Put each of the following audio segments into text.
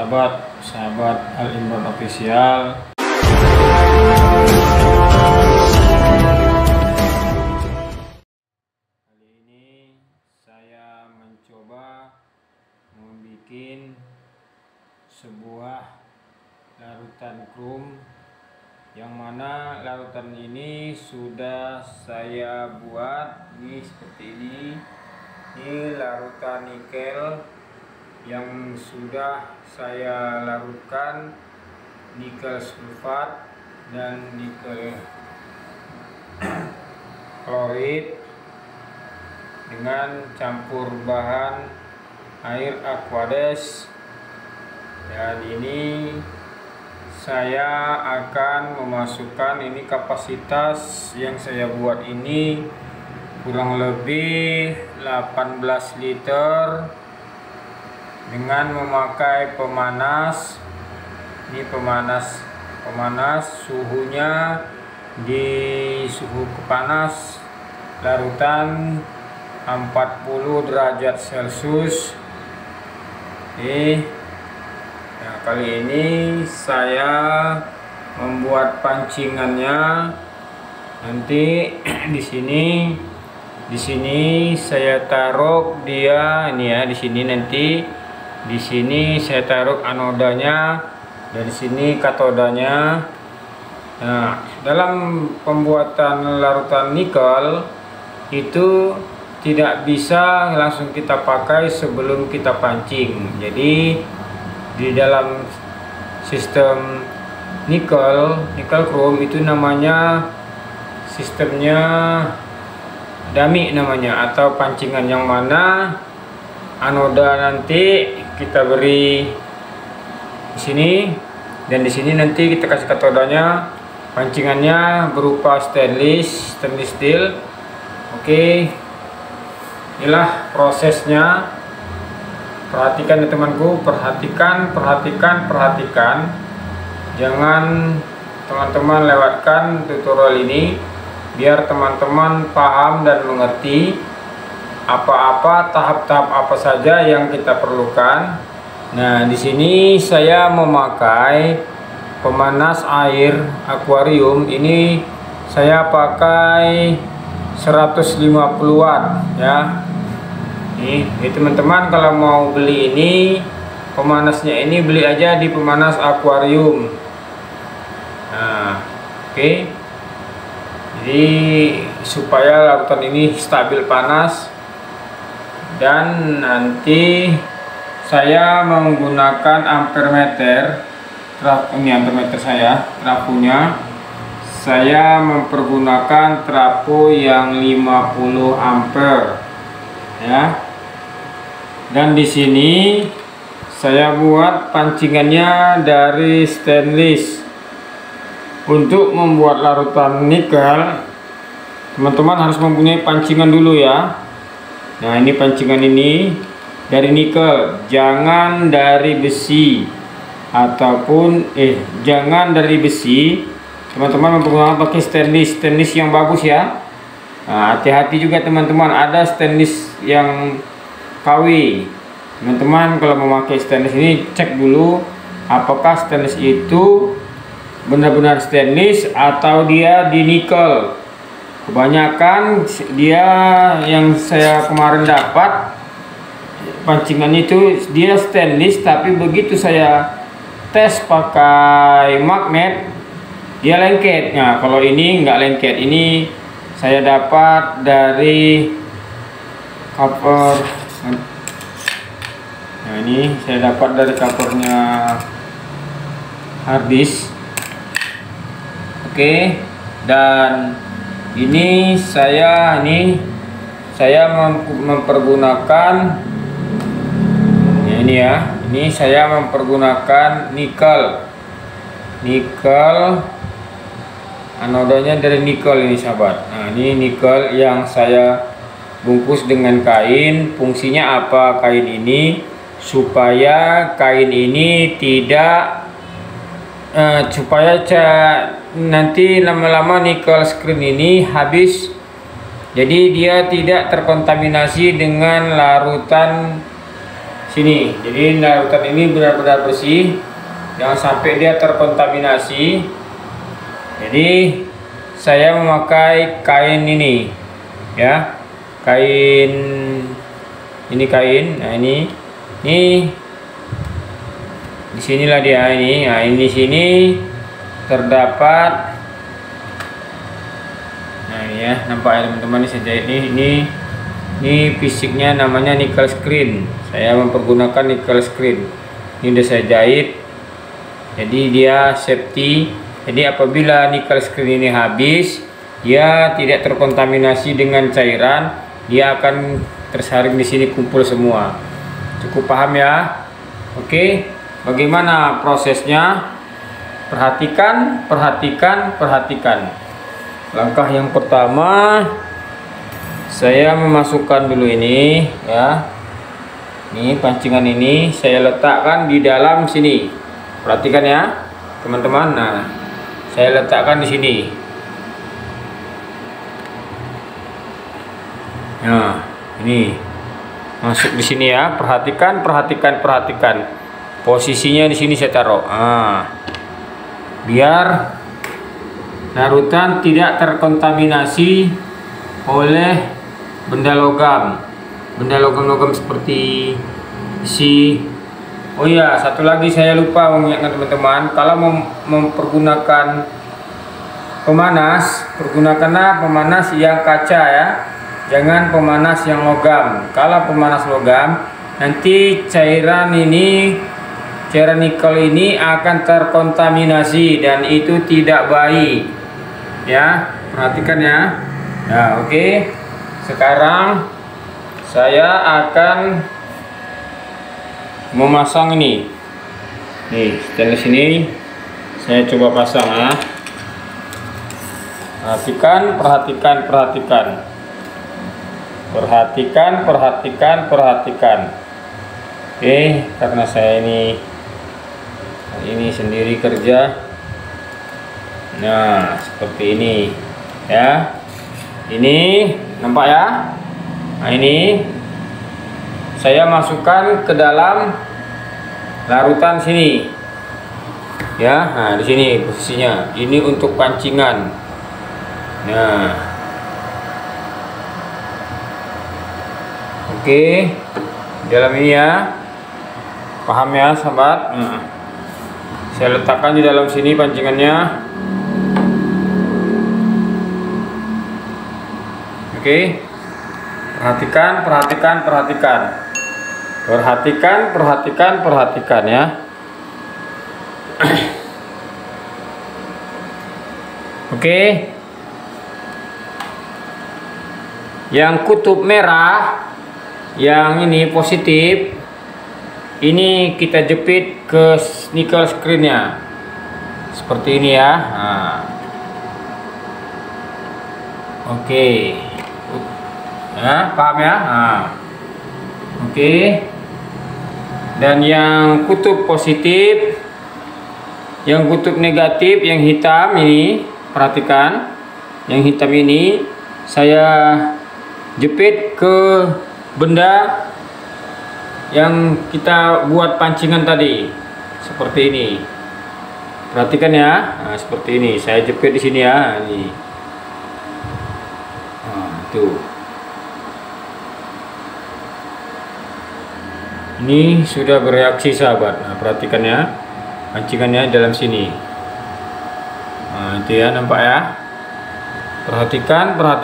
sahabat Al Imron Official. Kali ini saya mencoba membuat sebuah larutan krum, yang mana larutan ini sudah saya buat ini seperti ini. Ini larutan nikel yang sudah saya larutkan nikel sulfat dan nikel klorid dengan campur bahan air aquades. Dan ini saya akan memasukkan, ini kapasitas yang saya buat ini kurang lebih 18 liter dengan memakai pemanas. Ini pemanas suhunya di suhu panas larutan 40 derajat Celcius. Nah, kali ini saya membuat pancingannya. Nanti di sini saya taruh dia ini ya, di sini nanti di sini saya taruh anodanya dan di sini katodanya. Nah, dalam pembuatan larutan nikel itu tidak bisa langsung kita pakai sebelum kita pancing. Jadi di dalam sistem nikel chrome itu namanya sistemnya dummy namanya, atau pancingan, yang mana anoda nanti kita beri di sini dan di sini nanti kita kasih katodanya. Pancingannya berupa stainless steel. Oke, inilah prosesnya. Perhatikan ya temanku, perhatikan. Jangan teman-teman lewatkan tutorial ini, biar teman-teman paham dan mengerti apa-apa tahap-tahap apa saja yang kita perlukan. Nah, di sini saya memakai pemanas air akuarium. Ini saya pakai 150 watt ya. Nih, teman-teman kalau mau beli ini pemanasnya ini beli aja di pemanas akuarium. Nah, oke. Jadi supaya larutan ini stabil panas. Dan nanti saya menggunakan ampermeter. Ini ampermeter saya, trafonya. Saya mempergunakan trafo yang 50 ampere ya. Dan di sini saya buat pancingannya dari stainless. Untuk membuat larutan nikel, teman-teman harus mempunyai pancingan dulu ya. Nah, ini pancingan ini dari nikel, jangan dari besi ataupun jangan dari besi. Teman-teman menggunakan pakai stainless yang bagus ya. Nah, hati-hati juga teman-teman, ada stainless yang KW. Teman-teman kalau memakai stainless ini cek dulu apakah stainless itu benar-benar stainless atau dia di nikel. Kebanyakan dia yang saya kemarin dapat pancingan itu dia stainless, tapi begitu saya tes pakai magnet dia lengket. Nah, kalau ini enggak lengket. Ini saya dapat dari cover. Nah, ini saya dapat dari covernya harddisk. Oke, dan ini saya mempergunakan ya, ini saya mempergunakan nikel anodanya dari nikel ini sahabat. Nah, ini nikel yang saya bungkus dengan kain. Fungsinya apa kain ini? Supaya kain ini tidak supaya nanti lama-lama nikel screen ini habis, jadi dia tidak terkontaminasi dengan larutan sini. Jadi larutan ini benar-benar bersih, jangan sampai dia terkontaminasi. Jadi saya memakai kain ini ya, kain ini kain. Nah ini di sinilah dia ini. Nah ini di sini terdapat, nah ini ya, nampak ya teman-teman, ini saya jahit ini fisiknya namanya nickel screen. Saya mempergunakan nickel screen. Ini udah saya jahit, jadi dia safety. Jadi apabila nickel screen ini habis, dia tidak terkontaminasi dengan cairan, dia akan tersaring di sini, kumpul semua. Cukup paham ya? Oke, bagaimana prosesnya? Perhatikan. Langkah yang pertama, saya memasukkan dulu ini ya. Ini pancingan ini saya letakkan di dalam sini. Perhatikan ya, teman-teman. Nah, saya letakkan di sini. Nah, ini masuk di sini ya. Perhatikan. Posisinya di sini saya taruh. Biar larutan tidak terkontaminasi oleh benda logam seperti besi. Oh iya, satu lagi saya lupa mengingatkan teman-teman, kalau mempergunakan pemanas, pergunakanlah pemanas yang kaca ya, jangan pemanas yang logam. Kalau pemanas logam, nanti cairan nikel ini akan terkontaminasi dan itu tidak baik ya. Perhatikan ya. Nah, oke. Sekarang saya akan memasang ini. Nih, stainless ini saya coba pasang ya. Perhatikan. Oke, karena saya ini sendiri kerja. Nah, seperti ini ya. Ini nampak ya. Nah, ini saya masukkan ke dalam larutan sini ya. Nah, di sini posisinya. Ini untuk pancingan. Nah, oke, dalam ini ya. Paham ya sahabat? Nah, saya letakkan di dalam sini pancingannya. Oke. Perhatikan ya. Oke. Yang kutub merah, yang ini positif, ini kita jepit ke nickel screen-nya seperti ini ya. Nah. Oke. Nah, paham ya? Nah. Oke. Dan yang kutub positif, yang kutub negatif, yang hitam ini, perhatikan. Yang hitam ini saya jepit ke benda yang kita buat pancingan tadi. Seperti ini. Perhatikan ya. Nah, seperti ini. Saya jepit di sini ya. Ini. Nah, tuh. Ini sudah bereaksi sahabat. Nah, perhatikan ya, pancingannya dalam sini. Nah, itu ya, nampak ya. Perhatikan. Nampak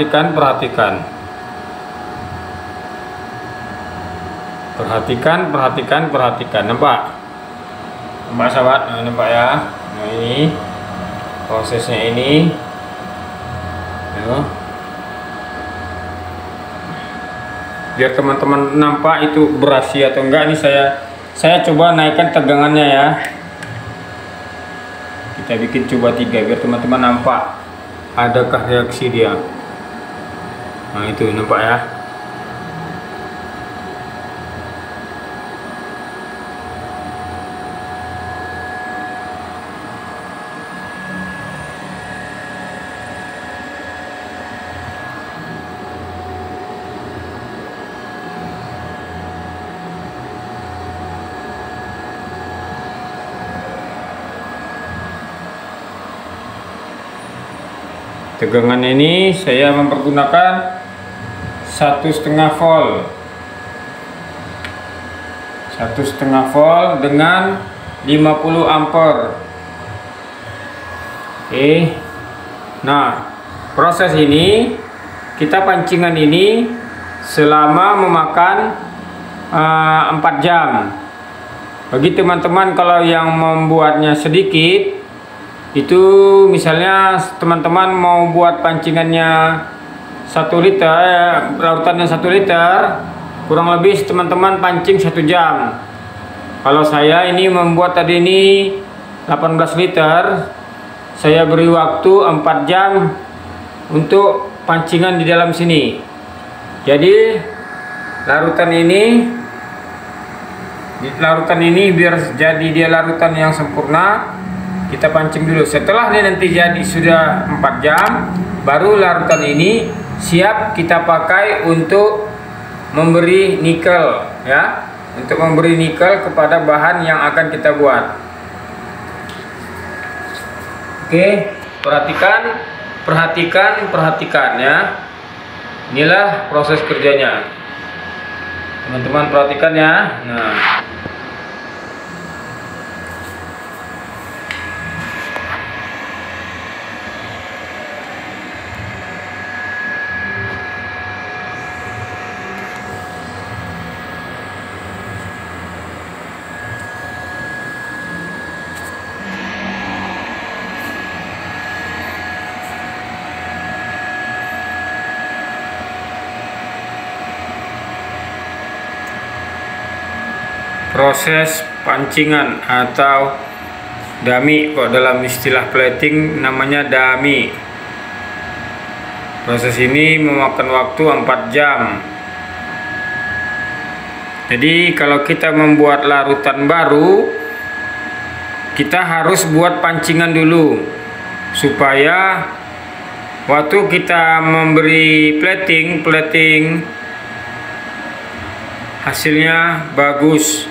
sahabat. Nah, nampak ya. Nah, ini prosesnya ini. Ayo. Biar teman-teman nampak itu berhasil atau enggak, ini saya coba naikkan tegangannya ya. Kita bikin coba 3 biar teman-teman nampak adakah reaksi dia. Nah, itu nampak ya. tegangan ini saya mempergunakan 1,5 volt, 1,5 volt dengan 50 ampere. Oke. Nah, proses ini kita pancingan ini selama memakan 4 jam. Bagi teman-teman kalau yang membuatnya sedikit, itu misalnya teman-teman mau buat pancingannya 1 liter, larutannya 1 liter, kurang lebih teman-teman pancing 1 jam. Kalau saya ini membuat tadi ini 18 liter, saya beri waktu 4 jam untuk pancingan di dalam sini. Jadi larutan ini biar jadi dia larutan yang sempurna, kita pancing dulu. Setelah ini nanti jadi sudah 4 jam, baru larutan ini siap kita pakai untuk memberi nikel, ya, untuk memberi nikel kepada bahan yang akan kita buat. Oke, perhatikan ya. Inilah proses kerjanya, teman-teman, perhatikan ya. Nah, proses pancingan atau dummy, kok dalam istilah plating namanya dummy. Proses ini memakan waktu 4 jam. Jadi kalau kita membuat larutan baru, kita harus buat pancingan dulu supaya waktu kita memberi plating hasilnya bagus.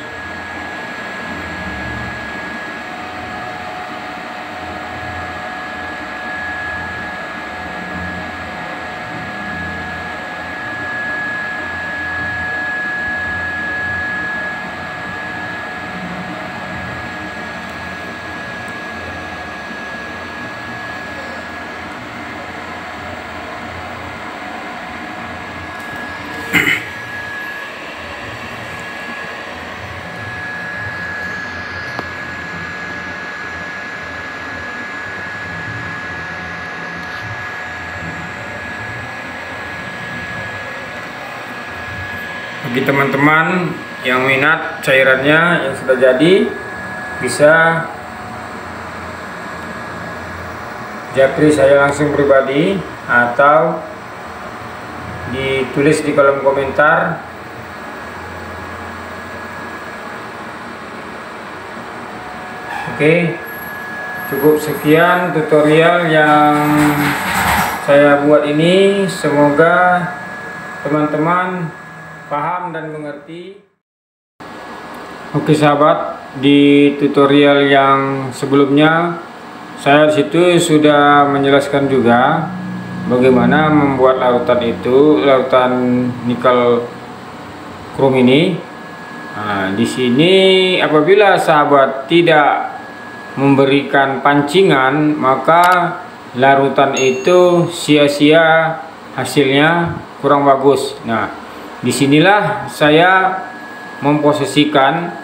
Bagi teman-teman yang minat cairannya yang sudah jadi, bisa japri saya langsung pribadi atau ditulis di kolom komentar. Oke, cukup sekian tutorial yang saya buat ini. Semoga teman-teman paham dan mengerti. Oke sahabat, di tutorial yang sebelumnya saya disitu sudah menjelaskan juga bagaimana membuat larutan itu, larutan nikel krom ini. Nah, di sini apabila sahabat tidak memberikan pancingan, maka larutan itu sia-sia, hasilnya kurang bagus. Nah, disinilah saya memposisikan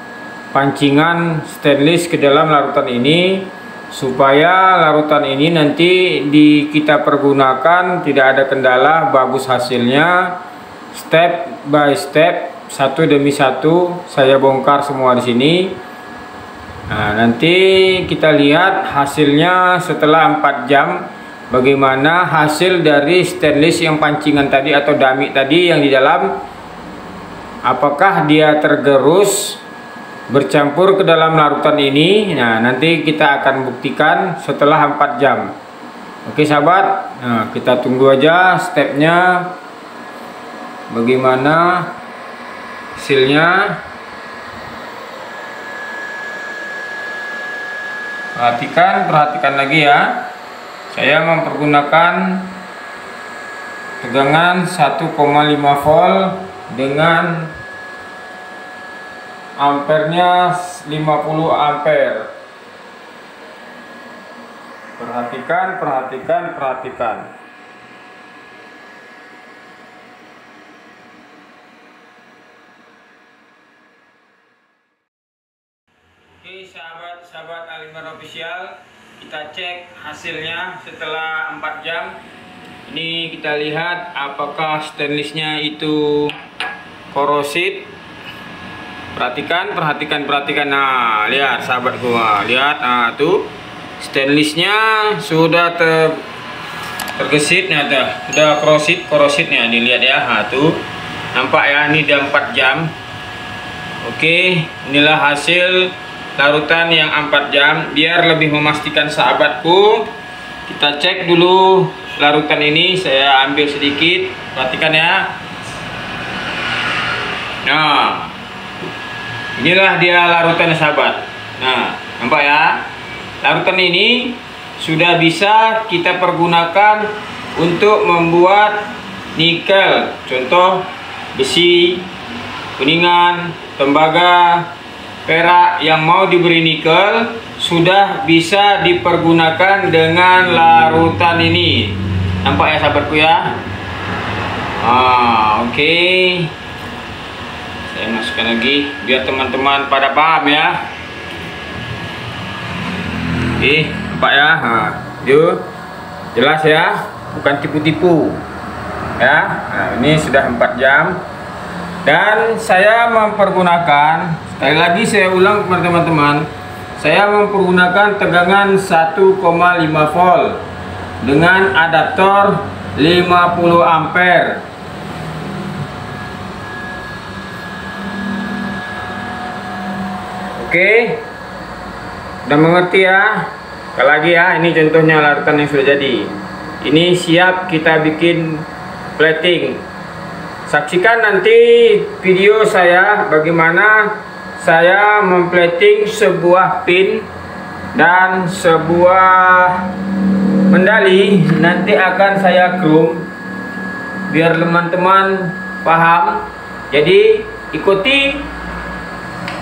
pancingan stainless ke dalam larutan ini supaya larutan ini nanti kita pergunakan tidak ada kendala, bagus hasilnya. Step by step, satu demi satu saya bongkar semua di sini. Nah, nanti kita lihat hasilnya setelah 4 jam. Bagaimana hasil dari stainless yang pancingan tadi atau dummy tadi yang di dalam, apakah dia tergerus bercampur ke dalam larutan ini. Nah, nanti kita akan buktikan setelah 4 jam. Oke sahabat, nah kita tunggu aja stepnya bagaimana hasilnya. Perhatikan lagi ya. Saya mempergunakan tegangan 1,5 volt dengan ampernya 50 ampere. Perhatikan. Oke, sahabat Aliman Official, kita cek hasilnya setelah 4 jam. Ini kita lihat apakah stainlessnya itu korosid. Perhatikan. Nah, lihat sahabatku, lihat, nah tuh stainlessnya sudah tergesit, nah sudah korosidnya, dilihat ya, nah tuh nampak ya, ini udah 4 jam. Oke, inilah hasil larutan yang 4 jam. Biar lebih memastikan sahabatku, kita cek dulu larutan ini. Saya ambil sedikit, perhatikan ya. Nah, inilah dia larutannya sahabat. Nah, nampak ya, larutan ini sudah bisa kita pergunakan untuk membuat nikel, contoh besi, kuningan, tembaga, perak yang mau diberi nikel sudah bisa dipergunakan dengan larutan ini. Nampak ya sahabatku ya. Oke. Saya masukkan lagi biar teman-teman pada paham ya. Oke, nampak ya. Yuk, jelas ya, bukan tipu-tipu ya. Nah, ini sudah 4 jam dan saya mempergunakan, sekali lagi saya ulang kepada teman-teman, saya mempergunakan tegangan 1,5 volt dengan adaptor 50 ampere. Oke, udah mengerti ya. Sekali lagi ya, ini contohnya larutan yang sudah jadi. Ini siap kita bikin plating. Saksikan nanti video saya bagaimana saya memplating sebuah pin dan sebuah medali. Nanti akan saya chrome biar teman-teman paham. Jadi ikuti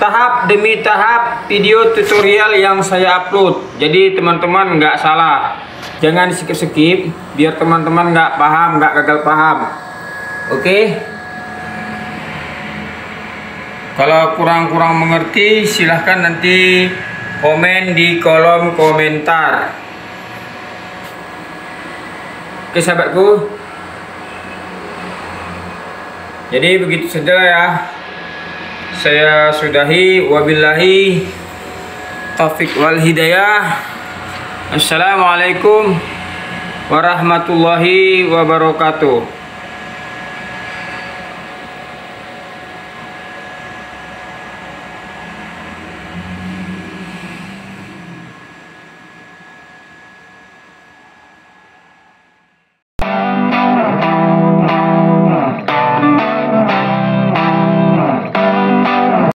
tahap demi tahap video tutorial yang saya upload. Jadi teman-teman nggak salah, jangan skip-skip biar teman-teman nggak paham, nggak gagal paham. Oke, kalau kurang mengerti silahkan nanti komen di kolom komentar. Oke sahabatku, jadi begitu saja ya. Saya sudahi, wabillahi taufik wal hidayah. Assalamualaikum warahmatullahi wabarakatuh.